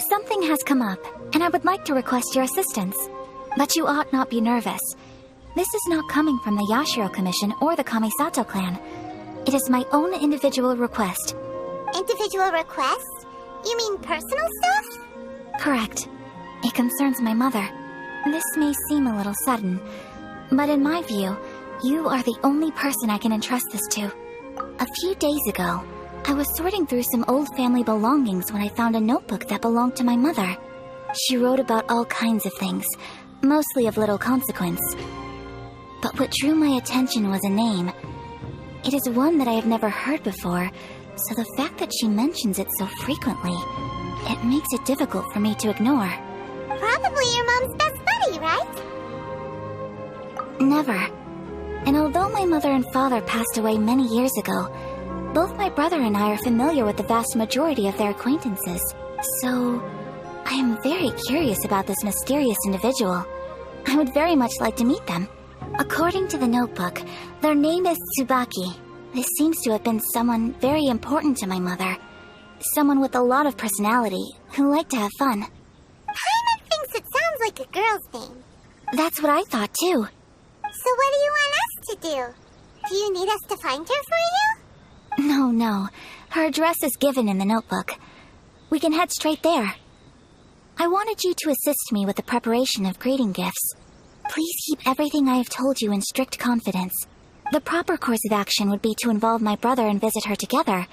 Something has come up, and I would like to request your assistance. But you ought not be nervous. This is not coming from the Yashiro Commission or the Kamisato clan. It is my own individual request. Individual request? You mean personal stuff? Correct. It concerns my mother. This may seem a little sudden, but in my view, you are the only person I can entrust this to. A few days ago, I was sorting through some old family belongings when I found a notebook that belonged to my mother. She wrote about all kinds of things, mostly of little consequence. But what drew my attention was a name. It is one that I have never heard before, so the fact that she mentions it so frequently, it makes it difficult for me to ignore. Probably your mom's best buddy, right? Never. And although my mother and father passed away many years ago, both my brother and I are familiar with the vast majority of their acquaintances. So, I am very curious about this mysterious individual. I would very much like to meet them. According to the notebook, their name is Tsubaki. This seems to have been someone very important to my mother. Someone with a lot of personality, who liked to have fun. Paimon thinks it sounds like a girl's name. That's what I thought too. So what do you want us to do? Do you need us to find her for you? No. Her address is given in the notebook. We can head straight there. I wanted you to assist me with the preparation of greeting gifts. Please keep everything I have told you in strict confidence. The proper course of action would be to involve my brother and visit her together,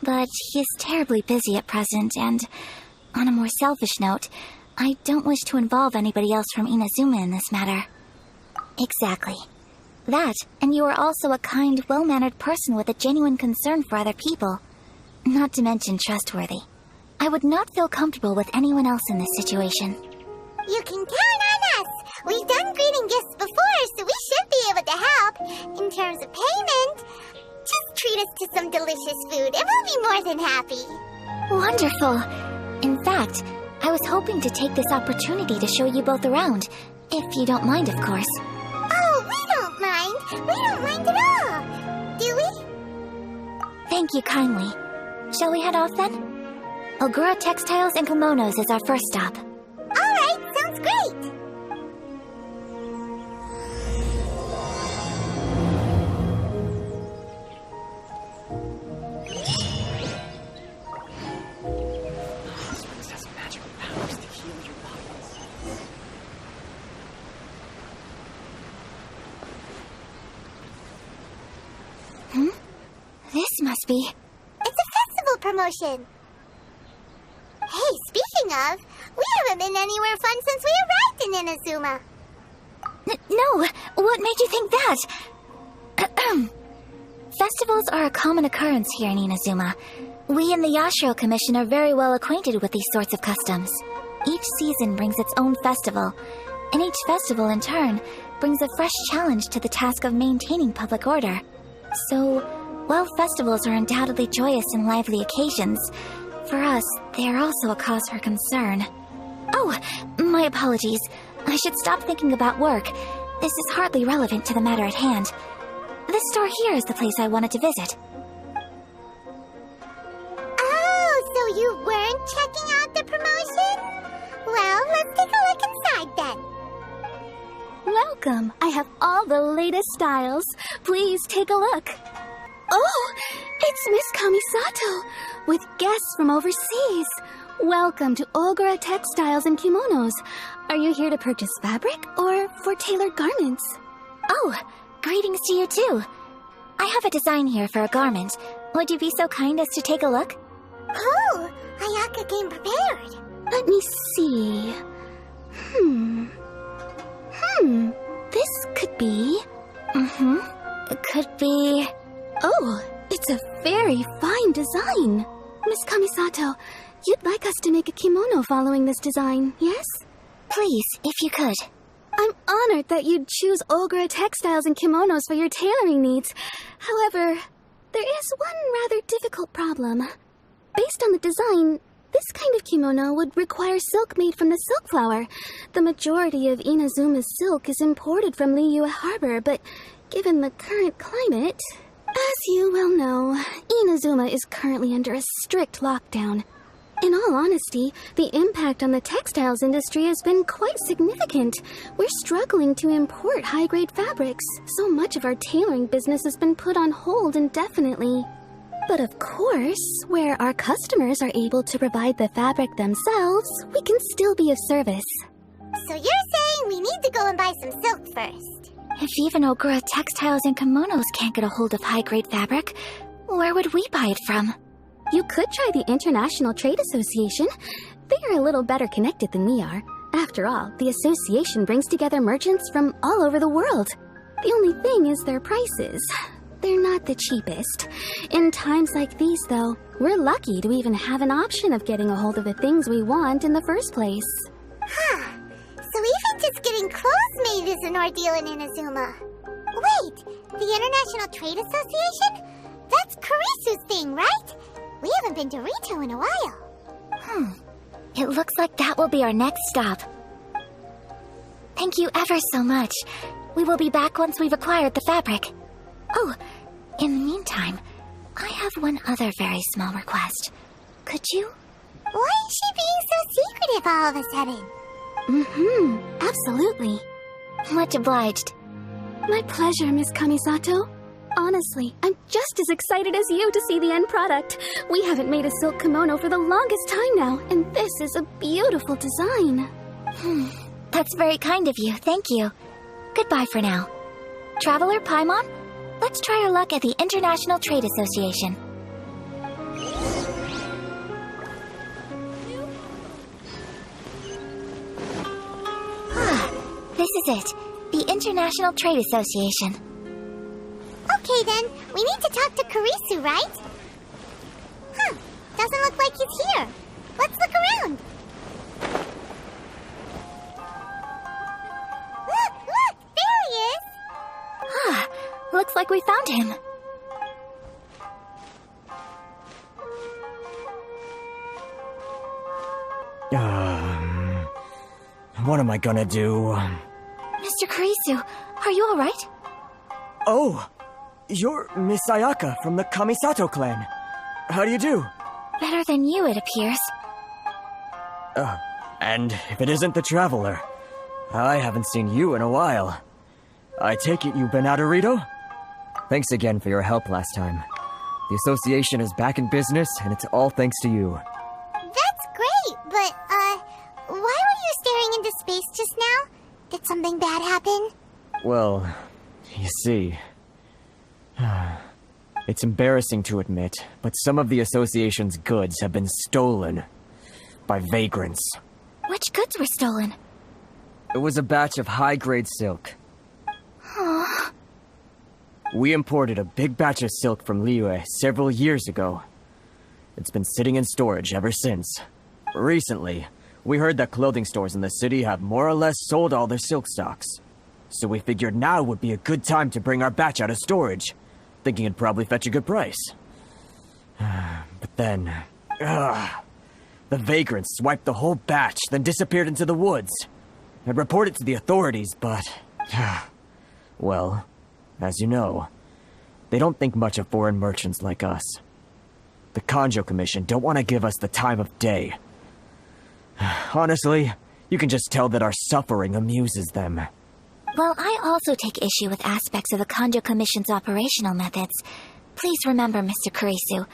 but he is terribly busy at present, and, on a more selfish note, I don't wish to involve anybody else from Inazuma in this matter. Exactly. That, and you are also a kind, well-mannered person with a genuine concern for other people. Not to mention trustworthy. I would not feel comfortable with anyone else in this situation. You can count on us! We've done greeting gifts before, so we should be able to help. In terms of payment, just treat us to some delicious food and we'll be more than happy. Wonderful! In fact, I was hoping to take this opportunity to show you both around, if you don't mind, of course. Oh, we don't mind! We don't mind at all! Do we? Thank you kindly. Shall we head off then? Ogura Textiles and Kimonos is our first stop. Alright, sounds great! This must be... It's a festival promotion! Hey, speaking of, we haven't been anywhere fun since we arrived in Inazuma. No! What made you think that? Festivals are a common occurrence here in Inazuma. We in the Yashiro Commission are very well acquainted with these sorts of customs. Each season brings its own festival, and each festival, in turn, brings a fresh challenge to the task of maintaining public order. So, while festivals are undoubtedly joyous and lively occasions, for us, they are also a cause for concern. Oh, my apologies. I should stop thinking about work. This is hardly relevant to the matter at hand. This store here is the place I wanted to visit. Oh, so you weren't checking out the promotion? Well, let's take a look inside then. Welcome. I have all the latest styles. Please take a look. Oh, it's Miss Kamisato, with guests from overseas. Welcome to Ogura Textiles and Kimonos. Are you here to purchase fabric or for tailored garments? Oh, greetings to you too. I have a design here for a garment. Would you be so kind as to take a look? Oh, Ayaka came prepared. Let me see. This could be... It could be... Oh, it's a very fine design. Miss Kamisato, you'd like us to make a kimono following this design, yes? Please, if you could. I'm honored that you'd choose Ogura Textiles and Kimonos for your tailoring needs. However, there is one rather difficult problem. Based on the design, this kind of kimono would require silk made from the silk flower. The majority of Inazuma's silk is imported from Liyue Harbor, but given the current climate... As you well know, Inazuma is currently under a strict lockdown. In all honesty, the impact on the textiles industry has been quite significant. We're struggling to import high-grade fabrics. So much of our tailoring business has been put on hold indefinitely. But of course, where our customers are able to provide the fabric themselves, we can still be of service. So you're saying we need to go and buy some silk first? If even Ogura Textiles and Kimonos can't get a hold of high-grade fabric, where would we buy it from? You could try the International Trade Association. They are a little better connected than we are. After all, the association brings together merchants from all over the world. The only thing is their prices. They're not the cheapest. In times like these, though, we're lucky to even have an option of getting a hold of the things we want in the first place. Huh. So even just getting clothes made is an ordeal in Inazuma. Wait, the International Trade Association? That's Kurisu's thing, right? We haven't been to Ritou in a while. It looks like that will be our next stop. Thank you ever so much. We will be back once we've acquired the fabric. Oh, in the meantime, I have one other very small request. Could you? Why is she being so secretive all of a sudden? Absolutely. Much obliged. My pleasure, Miss Kamisato. Honestly, I'm just as excited as you to see the end product. We haven't made a silk kimono for the longest time now, and this is a beautiful design. That's very kind of you, thank you. Goodbye for now. Traveler Paimon, let's try our luck at the International Trade Association. This is it, the International Trade Association. Okay then, we need to talk to Kurisu, right? Doesn't look like he's here. Let's look around. Look, there he is. Looks like we found him. What am I gonna do? Mr. Kurisu, are you alright? Oh, you're Miss Ayaka from the Kamisato clan. How do you do? Better than you, it appears. And if it isn't the Traveler, I haven't seen you in a while. I take it you've been out of Ritou? Thanks again for your help last time. The association is back in business, and it's all thanks to you. That's great, but, why were you staring into space just now? Did something bad happen? Well, you see... It's embarrassing to admit, but some of the association's goods have been stolen by vagrants. Which goods were stolen? It was a batch of high-grade silk. We imported a big batch of silk from Liyue several years ago. It's been sitting in storage ever since. Recently, we heard that clothing stores in the city have more or less sold all their silk stocks. So we figured now would be a good time to bring our batch out of storage, thinking it'd probably fetch a good price. But then... the vagrants swiped the whole batch, then disappeared into the woods. I'd reported to the authorities, but... well, as you know, they don't think much of foreign merchants like us. The Kanjo Commission don't want to give us the time of day. Honestly, you can just tell that our suffering amuses them. Well, I also take issue with aspects of the Kanjo Commission's operational methods. Please remember, Mr. Kurisu,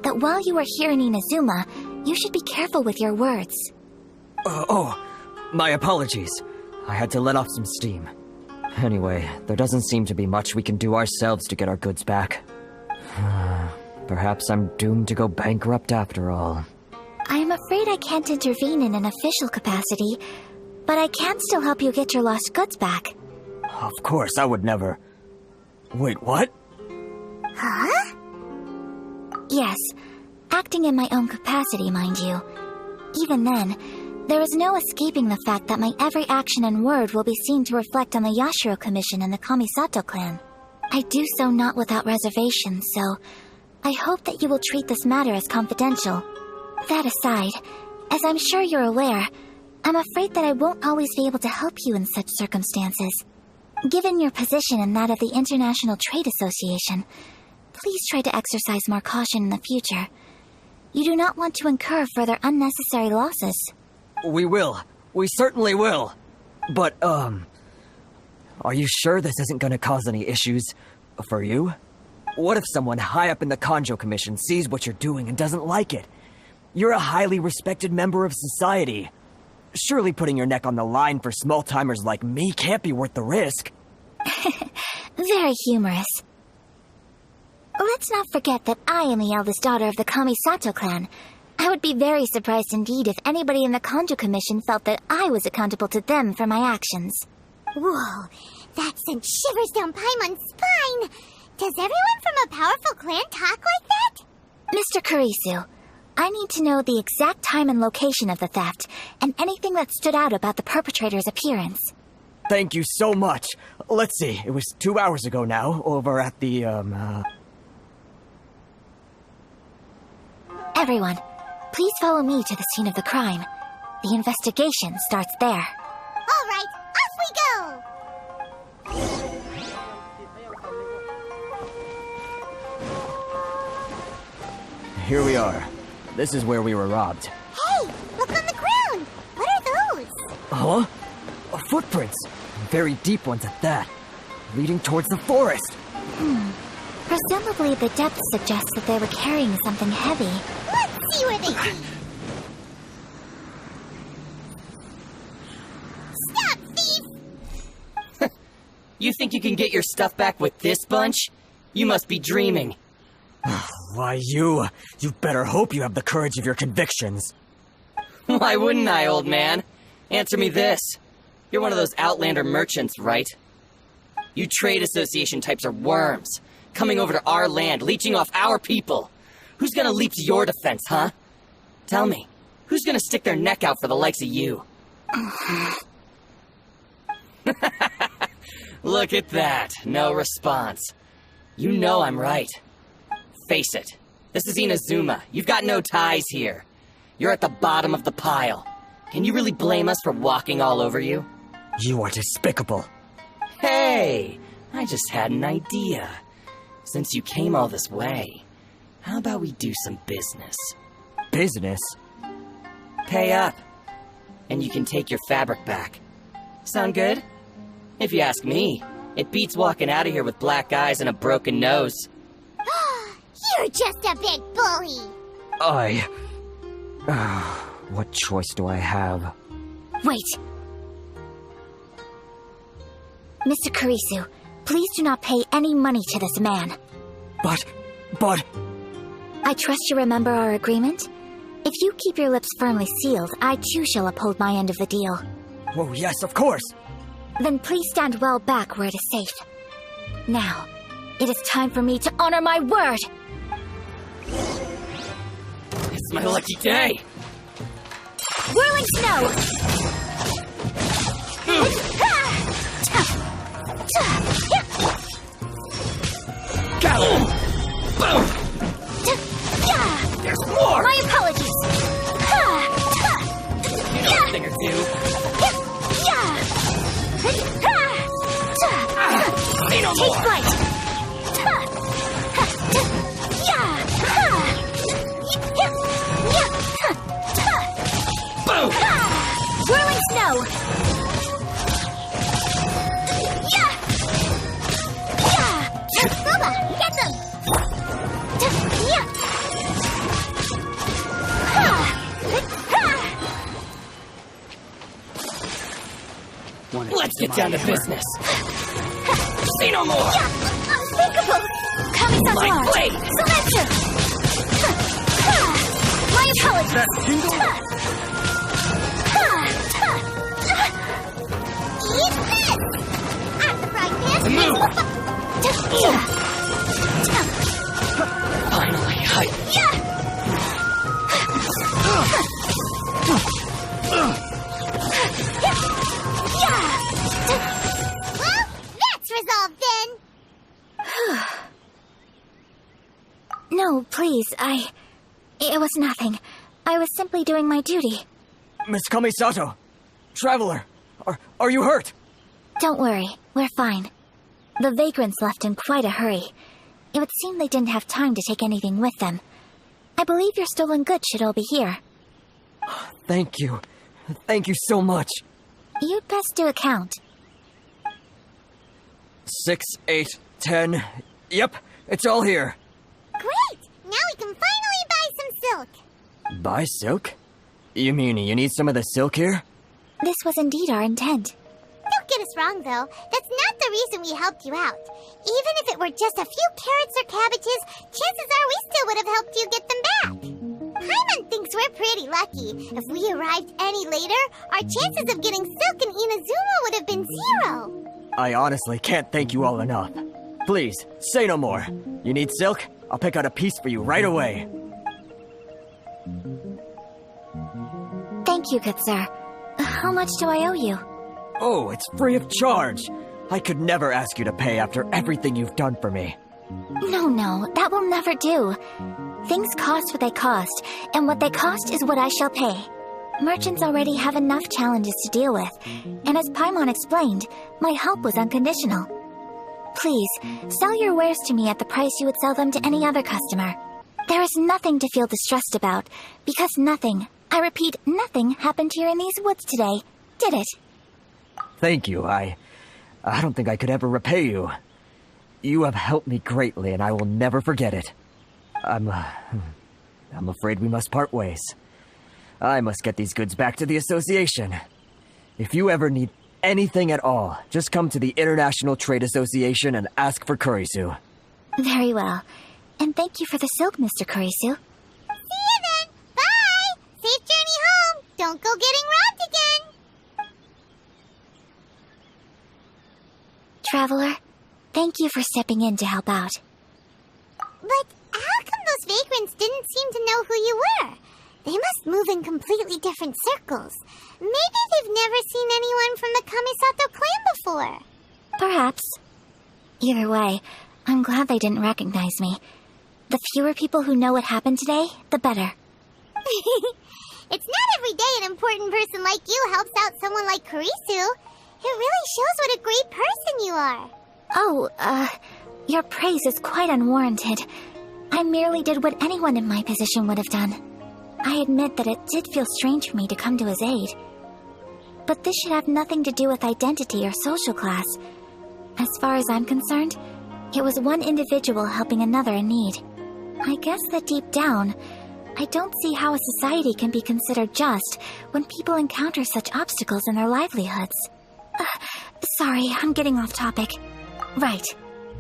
that while you are here in Inazuma, you should be careful with your words. My apologies. I had to let off some steam. Anyway, there doesn't seem to be much we can do ourselves to get our goods back. Perhaps I'm doomed to go bankrupt after all. I am afraid I can't intervene in an official capacity, but I can still help you get your lost goods back. Of course, I would never... Wait, what? Huh? Yes, acting in my own capacity, mind you. Even then, there is no escaping the fact that my every action and word will be seen to reflect on the Yashiro Commission and the Kamisato clan. I do so not without reservation, so I hope that you will treat this matter as confidential. That aside, as I'm sure you're aware, I'm afraid that I won't always be able to help you in such circumstances. Given your position and that of the International Trade Association, please try to exercise more caution in the future. You do not want to incur further unnecessary losses. We will. We certainly will. But, are you sure this isn't gonna cause any issues for you? What if someone high up in the Kanjo Commission sees what you're doing and doesn't like it? You're a highly respected member of society. Surely putting your neck on the line for small-timers like me can't be worth the risk. Very humorous. Let's not forget that I am the eldest daughter of the Kamisato clan. I would be very surprised indeed if anybody in the Kanjo Commission felt that I was accountable to them for my actions. Whoa, that sent shivers down Paimon's spine. Does everyone from a powerful clan talk like that? Mr. Kurisu, I need to know the exact time and location of the theft, and anything that stood out about the perpetrator's appearance. Thank you so much. Let's see, it was 2 hours ago now, over at the, Everyone, please follow me to the scene of the crime. The investigation starts there. All right, off we go! Here we are. This is where we were robbed. Hey, look on the ground! What are those? Huh? Footprints. Very deep ones at that. Leading towards the forest. Presumably the depth suggests that they were carrying something heavy. Let's see where they be. Stop, thief! You think you can get your stuff back with this bunch? You must be dreaming. Why, you better hope you have the courage of your convictions. Why wouldn't I, old man? Answer me this. You're one of those Outlander merchants, right? You trade association types are worms, coming over to our land, leeching off our people. Who's gonna leap to your defense, huh? Tell me, who's gonna stick their neck out for the likes of you? Look at that, no response. You know I'm right. Face it, this is Inazuma. You've got no ties here. You're at the bottom of the pile. Can you really blame us for walking all over you? You are despicable. Hey, I just had an idea. Since you came all this way, how about we do some business? Business? Pay up, and you can take your fabric back. Sound good? If you ask me, it beats walking out of here with black eyes and a broken nose. You're just a big bully! What choice do I have? Wait! Mr. Kurisu, please do not pay any money to this man. But... I trust you remember our agreement? If you keep your lips firmly sealed, I too shall uphold my end of the deal. Oh, yes, of course! Then please stand well back where it is safe. Now, it is time for me to honor my word! It's my lucky day! Whirling snow! Go! Boom! There's more! My apologies! You know a thing or two. Say no Take more! flight! Boom! Whirling snow! Boba, get them! Let's get down to business. Say no more! Unspeakable! Kamisato My art! blade! Selector! My apologies! Eat this! I'm the frying pan! Move! Finally, Well, that's resolved then! No, please, It was nothing. I was simply doing my duty. Miss Kamisato! Traveler! Are you hurt? Don't worry, we're fine. The vagrants left in quite a hurry. It would seem they didn't have time to take anything with them. I believe your stolen goods should all be here. Thank you. Thank you so much. You'd best do a count. 6, 8, 10. Yep, it's all here. Great! Now we can finally buy some silk. Buy silk? You mean you need some of the silk here? This was indeed our intent. Don't get us wrong, though. That's not the reason we helped you out. Even if it were just a few carrots or cabbages, chances are we still would have helped you get them back. Paimon thinks we're pretty lucky. If we arrived any later, our chances of getting silk in Inazuma would have been 0. I honestly can't thank you all enough. Please, say no more. You need silk? I'll pick out a piece for you right away. Thank you, good sir. How much do I owe you? Oh, it's free of charge. I could never ask you to pay after everything you've done for me. No, that will never do. Things cost what they cost, and what they cost is what I shall pay. Merchants already have enough challenges to deal with, and as Paimon explained, my help was unconditional. Please, sell your wares to me at the price you would sell them to any other customer. There is nothing to feel distressed about, because nothing, I repeat, nothing happened here in these woods today, did it? Thank you. I don't think I could ever repay you. You have helped me greatly, and I will never forget it. I'm afraid we must part ways. I must get these goods back to the association. If you ever need anything at all, just come to the International Trade Association and ask for Kurisu. Very well. And thank you for the silk, Mr. Kurisu. See you then! Bye! Safe journey home! Don't go getting robbed again! Traveler, thank you for stepping in to help out. But how come those vagrants didn't seem to know who you were? They must move in completely different circles. Maybe they've never seen anyone from the Kamisato clan before. Perhaps. Either way, I'm glad they didn't recognize me. The fewer people who know what happened today, the better. It's not every day an important person like you helps out someone like Kurisu. It really shows what a great person you are. Oh, your praise is quite unwarranted. I merely did what anyone in my position would have done. I admit that it did feel strange for me to come to his aid. But this should have nothing to do with identity or social class. As far as I'm concerned, it was one individual helping another in need. I guess that deep down, I don't see how a society can be considered just when people encounter such obstacles in their livelihoods. Sorry, I'm getting off topic. Right.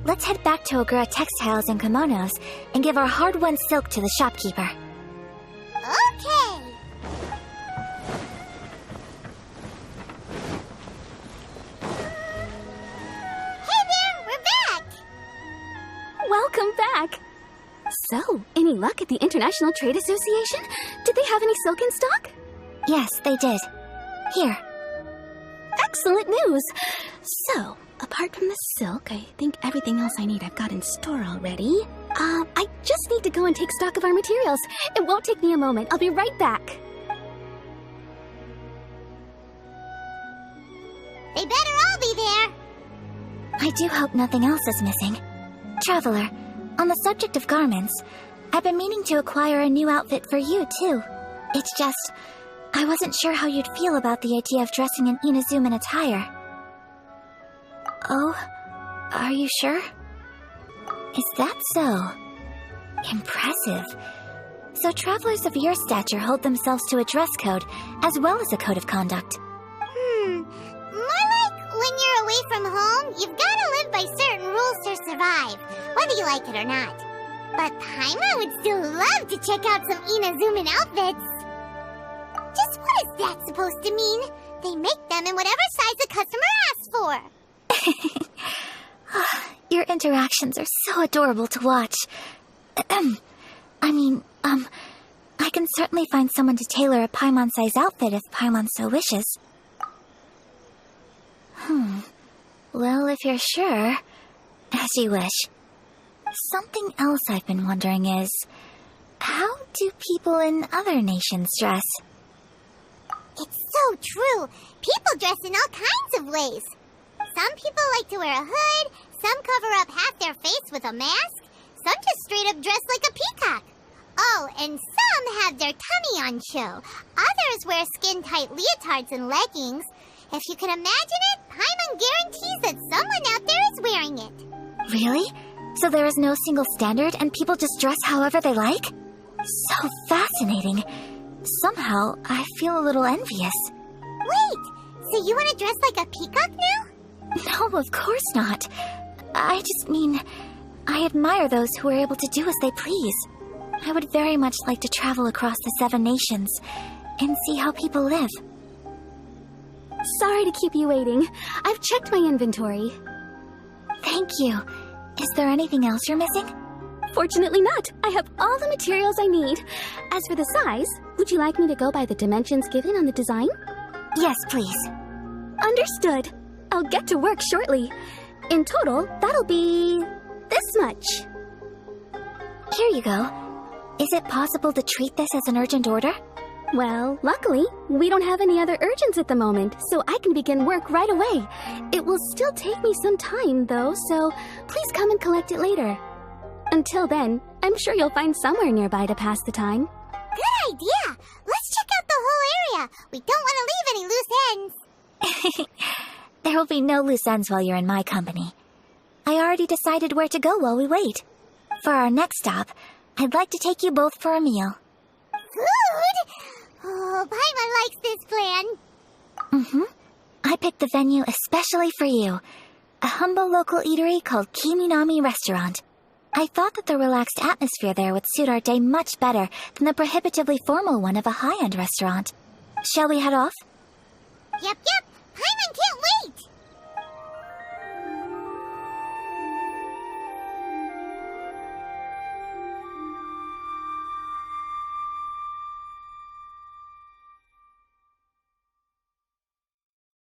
Let's head back to Ogura Textiles and Kimonos and give our hard-won silk to the shopkeeper. Okay. Hey there, we're back! Welcome back! So, any luck at the International Trade Association? Did they have any silk in stock? Yes, they did. Here. Excellent news! So, apart from the silk, I think everything else I need I've got in store already. I just need to go and take stock of our materials. It won't take me a moment. I'll be right back. They better all be there. I do hope nothing else is missing. Traveler, on the subject of garments, I've been meaning to acquire a new outfit for you, too. It's just, I wasn't sure how you'd feel about the idea of dressing in Inazuman attire. Oh, are you sure? Is that so? Impressive. So travelers of your stature hold themselves to a dress code, as well as a code of conduct. More like when you're away from home, you've gotta live by certain rules to survive, whether you like it or not. But Paimon would still love to check out some Inazuman outfits. Just what is that supposed to mean? They make them in whatever size the customer asks for. Your interactions are so adorable to watch. I can certainly find someone to tailor a Paimon-size outfit if Paimon so wishes. Well, if you're sure, as you wish. Something else I've been wondering is, how do people in other nations dress? It's so true. People dress in all kinds of ways. Some people like to wear a hood, some cover up half their face with a mask, some just straight up dress like a peacock. Oh, and some have their tummy on show. Others wear skin-tight leotards and leggings. If you can imagine it, Paimon guarantees that someone out there is wearing it. Really? So there is no single standard and people just dress however they like? So fascinating. Somehow, I feel a little envious. Wait, so you want to dress like a peacock now? No, of course not. I just mean, I admire those who are able to do as they please. I would very much like to travel across the 7 nations and see how people live. Sorry to keep you waiting. I've checked my inventory. Thank you. Is there anything else you're missing? Fortunately not. I have all the materials I need. As for the size, would you like me to go by the dimensions given on the design? Yes, please. Understood. I'll get to work shortly. In total, that'll be this much. Here you go. Is it possible to treat this as an urgent order? Well, luckily, we don't have any other urgents at the moment, so I can begin work right away. It will still take me some time, though, so please come and collect it later. Until then, I'm sure you'll find somewhere nearby to pass the time. Good idea! Let's check out the whole area. We don't want to leave any loose ends. There will be no loose ends while you're in my company. I already decided where to go while we wait. For our next stop, I'd like to take you both for a meal. Food? Oh, Paimon likes this plan. I picked the venue especially for you. A humble local eatery called Kiminami Restaurant. I thought that the relaxed atmosphere there would suit our day much better than the prohibitively formal one of a high-end restaurant. Shall we head off? Yep. Paimon can't wait.